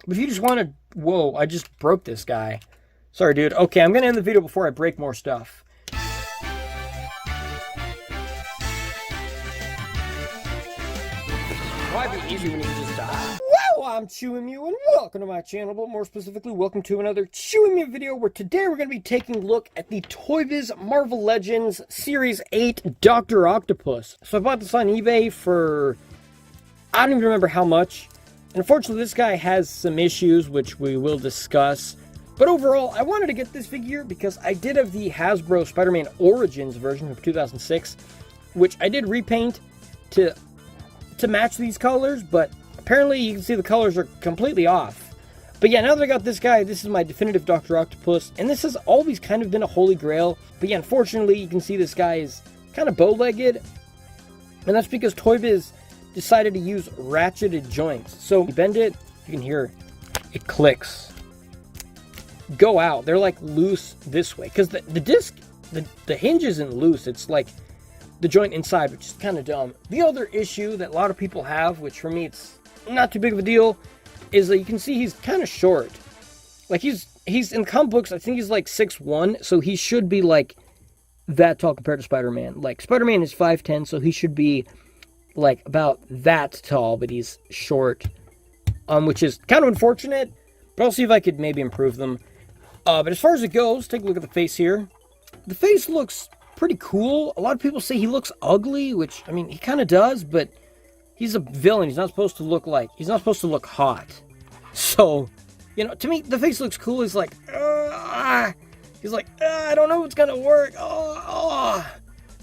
But if you just want to... Whoa, I just broke this guy. Sorry, dude. Okay, I'm going to end the video before I break more stuff. Why be easy when you can just die? Well, I'm Chewy Mew, and welcome to my channel, but more specifically, welcome to another Chewy Mew video, where today we're going to be taking a look at the ToyBiz Marvel Legends Series 8 Dr. Octopus. So I bought this on eBay for... I don't even remember how much. And unfortunately, this guy has some issues, which we will discuss. But overall, I wanted to get this figure because I did have the Hasbro Spider-Man Origins version of 2006, which I did repaint to match these colors, but apparently you can see the colors are completely off. But yeah, now that I got this guy, this is my definitive Dr. Octopus, and this has always kind of been a holy grail. But yeah, unfortunately, you can see this guy is kind of bow-legged, and that's because ToyBiz decided to use ratcheted joints. So you bend it, you can hear it clicks. Go out. They're like loose this way, because the disc, the hinge isn't loose. It's like the joint inside, which is kind of dumb. The other issue that a lot of people have, which for me it's not too big of a deal, is that you can see he's kind of short. Like he's in comic books, I think he's like 6'1", so he should be like that tall compared to Spider-Man. Like Spider-Man is 5'10", so he should be like about that tall, but he's short, which is kind of unfortunate, but I'll see if I could maybe improve them. But as far as it goes, take a look at the face here. The face looks pretty cool. A lot of people say he looks ugly, which, I mean, he kind of does, but he's a villain. He's not supposed to look hot. So, you know, to me, the face looks cool. He's like, I don't know if it's gonna work.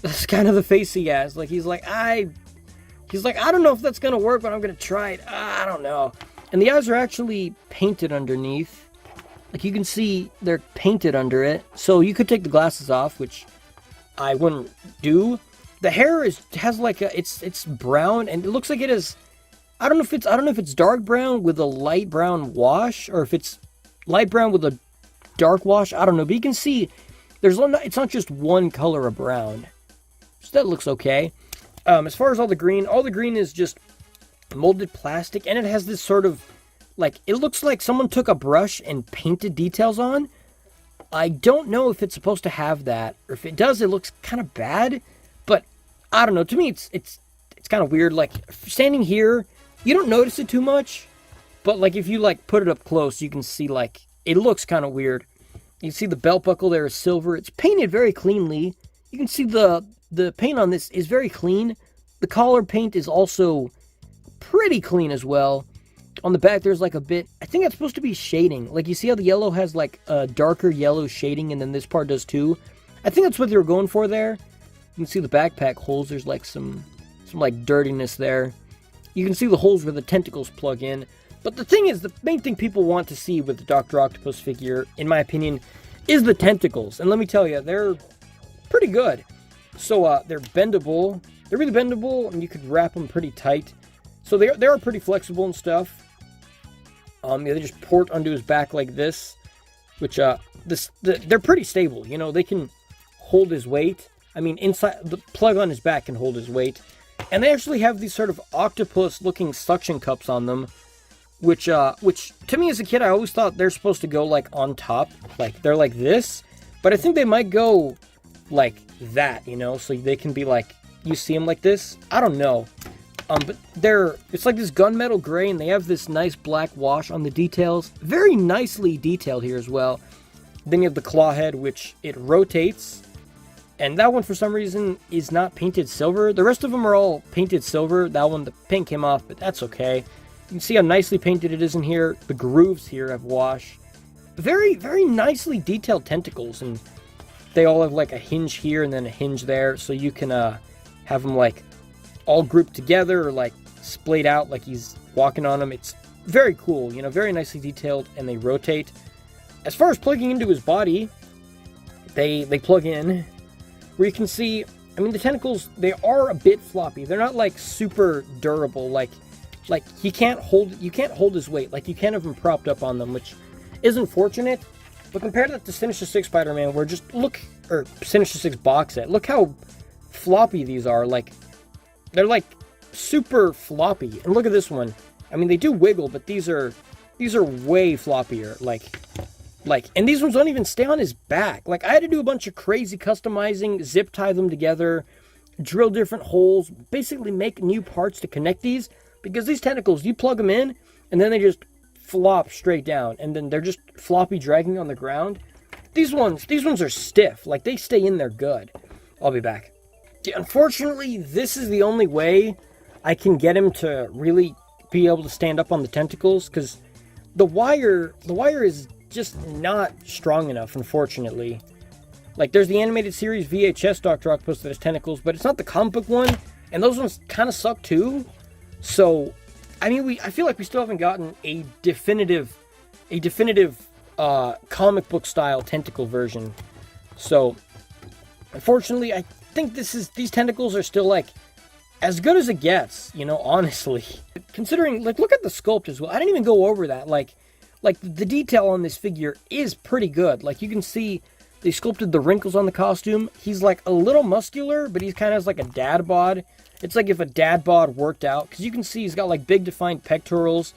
That's kind of the face he has. Like, he's like, I don't know if that's gonna work, but I'm gonna try it. I don't know. And the eyes are actually painted underneath. Like, you can see they're painted under it. So you could take the glasses off, which I wouldn't do. The hair has like a, it's brown, and it looks like it is, I don't know if it's dark brown with a light brown wash, or if it's light brown with a dark wash. I don't know, but you can see it's not just one color of brown. So that looks okay. As far as all the green is just molded plastic, and it has this sort of, like, it looks like someone took a brush and painted details on. I don't know if it's supposed to have that, or if it does, it looks kind of bad. But I don't know. To me, it's kind of weird. Like, standing here, you don't notice it too much, but like if you like put it up close, you can see like it looks kind of weird. You can see the belt buckle there is silver. It's painted very cleanly. You can see the paint on this is very clean. The collar paint is also pretty clean as well. On the back, there's like a bit, I think that's supposed to be shading. Like, you see how the yellow has like a darker yellow shading, and then this part does too. I think that's what they were going for there. You can see the backpack holes. There's like some like dirtiness there. You can see the holes where the tentacles plug in. But the thing is, the main thing people want to see with the Dr. Octopus figure, in my opinion, is the tentacles. And let me tell you, they're pretty good. So they're bendable. They're really bendable, and you could wrap them pretty tight. So they are pretty flexible and stuff. Yeah, they just port onto his back like this, which they're pretty stable. You know, they can hold his weight. I mean, inside the plug on his back can hold his weight, and they actually have these sort of octopus-looking suction cups on them, which to me as a kid I always thought they're supposed to go like on top, like they're like this, but I think they might go like that, you know, so they can be like, you see them like this. I don't know. But it's like this gunmetal gray, and they have this nice black wash on the details. Very nicely detailed here as well. Then you have the claw head, which it rotates. And that one, for some reason, is not painted silver. The rest of them are all painted silver. That one, the paint came off, but that's okay. You can see how nicely painted it is in here. The grooves here have wash. Very, very nicely detailed tentacles. And they all have like a hinge here and then a hinge there. So you can have them like all grouped together, or like splayed out like he's walking on them. It's very cool, you know, very nicely detailed, and they rotate. As far as plugging into his body, they plug in, where you can see, I mean, the tentacles, they are a bit floppy. They're not like super durable, like you can't hold his weight, like you can't have him propped up on them, which is unfortunate. But compared to the Sinister Six Spider-Man, where or Sinister Six box set, look how floppy these are. Like, they're like super floppy. And look at this one. I mean, they do wiggle, but these are These are way floppier. And these ones don't even stay on his back. Like, I had to do a bunch of crazy customizing, zip tie them together, drill different holes, basically make new parts to connect these, because these tentacles, you plug them in, and then they just flop straight down, and then they're just floppy dragging on the ground. These ones are stiff. Like, they stay in there good. I'll be back. Yeah, unfortunately, this is the only way I can get him to really be able to stand up on the tentacles, because the wire is just not strong enough, unfortunately. Like, there's the animated series VHS Dr. Octopus that has tentacles, but it's not the comic book one, and those ones kind of suck too. So, I mean, I feel like we still haven't gotten a definitive comic book style tentacle version. So, unfortunately, I think these tentacles are still, like, as good as it gets, you know, honestly. Considering, like, look at the sculpt as well. I didn't even go over that. Like the detail on this figure is pretty good. Like, you can see they sculpted the wrinkles on the costume. He's, like, a little muscular, but he's kind of like a dad bod. It's like if a dad bod worked out, because you can see he's got, like, big defined pectorals.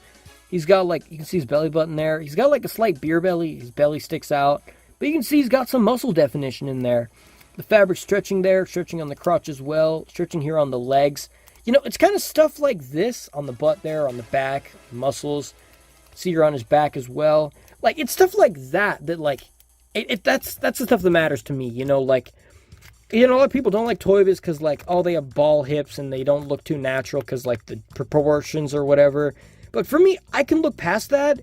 He's got, like, you can see his belly button there. He's got, like, a slight beer belly. His belly sticks out. But you can see he's got some muscle definition in there. The fabric stretching there, stretching on the crotch as well, stretching here on the legs. You know, it's kind of stuff like this on the butt there, on the back, muscles. See here on his back as well. Like, it's stuff like that like, that's the stuff that matters to me, you know, like, you know, a lot of people don't like ToyBiz because, like, oh, they have ball hips and they don't look too natural because, like, the proportions or whatever. But for me, I can look past that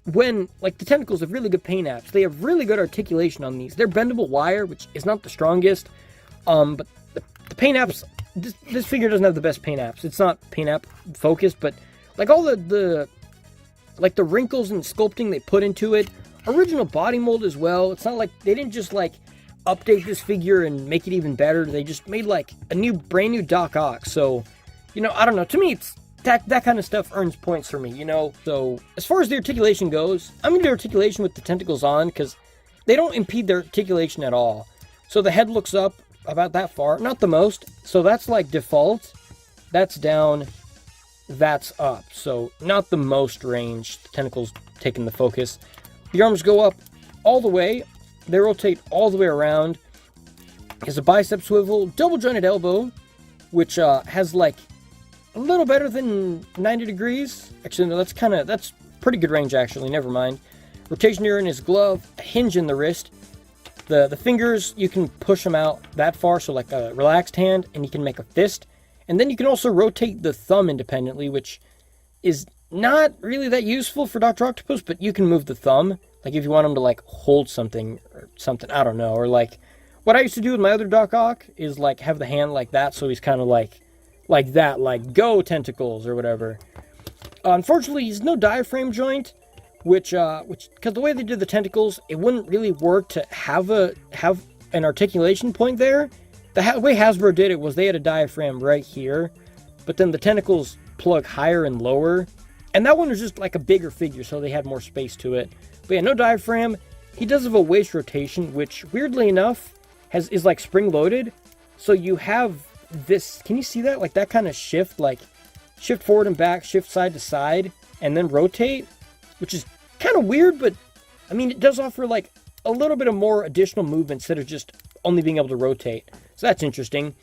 when, like, the tentacles have really good paint apps. They have really good articulation on these. They're bendable wire, which is not the strongest. But the paint apps, this figure doesn't have the best paint apps. It's not paint app focused, but, like, all the wrinkles and sculpting they put into it, original body mold as well. It's not like they didn't just, like, update this figure and make it even better. They just made, like, a brand new Doc Ock. So, you know, I don't know. To me, it's that kind of stuff earns points for me, you know? So, as far as the articulation goes, I'm going to do articulation with the tentacles on, because they don't impede their articulation at all. So the head looks up about that far, not the most. So that's, like, default. That's down. That's up. So, not the most range. The tentacles taking the focus. The arms go up all the way. They rotate all the way around. Has a bicep swivel, double jointed elbow, which has, like, a little better than 90 degrees. Actually, no, that's pretty good range, actually. Never mind. Rotation here in his glove, a hinge in the wrist. The fingers, you can push them out that far, so like a relaxed hand, and you can make a fist. And then you can also rotate the thumb independently, which is not really that useful for Dr. Octopus, but you can move the thumb. Like, if you want him to, like, hold something or something, I don't know. Or, like, what I used to do with my other Doc Ock is, like, have the hand like that, so he's kind of like that, like, go tentacles or whatever. Unfortunately, he's no diaphragm joint, which because the way they did the tentacles, it wouldn't really work to have an articulation point there. The way Hasbro did it was they had a diaphragm right here, but then the tentacles plug higher and lower, and that one was just like a bigger figure, so they had more space to it. But yeah, no diaphragm. He does have a waist rotation, which weirdly enough is like spring loaded, so you have this, can you see that? Like that kind of shift, like shift forward and back, shift side to side, and then rotate, which is kind of weird, but I mean, it does offer like a little bit of more additional movement instead of just only being able to rotate. So that's interesting.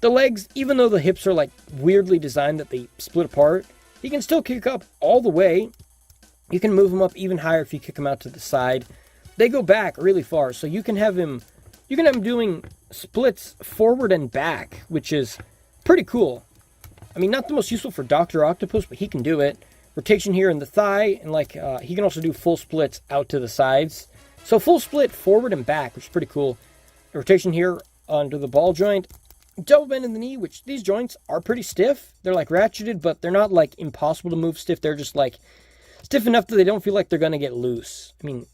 The legs, even though the hips are like weirdly designed that they split apart, he can still kick up all the way. You can move him up even higher if you kick him out to the side. They go back really far, so you can have him doing splits forward and back, which is pretty cool. I mean, not the most useful for Dr. Octopus, but he can do it. Rotation here in the thigh, and like he can also do full splits out to the sides. So full split forward and back, which is pretty cool. Rotation here onto the ball joint. Double bend in the knee, which these joints are pretty stiff. They're like ratcheted, but they're not like impossible to move stiff. They're just like stiff enough that they don't feel like they're going to get loose. I mean,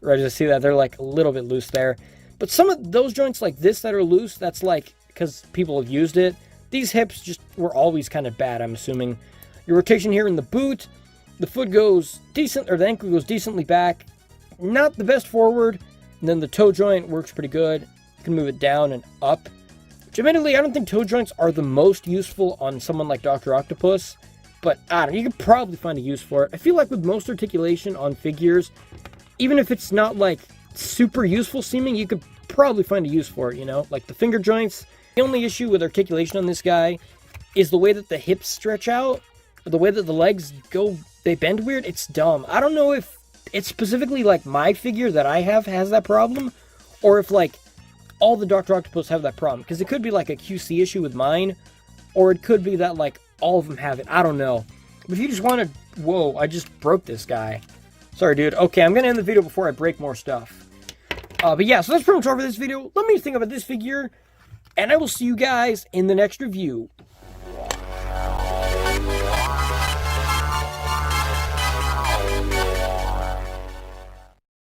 right as I see that, they're like a little bit loose there. But some of those joints like this that are loose, that's like because people have used it. These hips just were always kind of bad, I'm assuming. Your rotation here in the boot, the foot goes decent, or the ankle goes decently back. Not the best forward. And then the toe joint works pretty good. You can move it down and up. Which admittedly, I don't think toe joints are the most useful on someone like Dr. Octopus. But I don't know, you could probably find a use for it. I feel like with most articulation on figures, even if it's not like super useful seeming, you could probably find a use for it, you know? Like the finger joints. The only issue with articulation on this guy is the way that the hips stretch out, or the way that the legs go, they bend weird. It's dumb. I don't know if it's specifically like my figure that I have has that problem, or if like all the Dr. Octopus have that problem. Because it could be like a QC issue with mine, or it could be that like all of them have it. I don't know. But if you just want to... Whoa, I just broke this guy. Sorry, dude. Okay, I'm going to end the video before I break more stuff. But yeah, so that's pretty much all for this video. Let me think about this figure, and I will see you guys in the next review.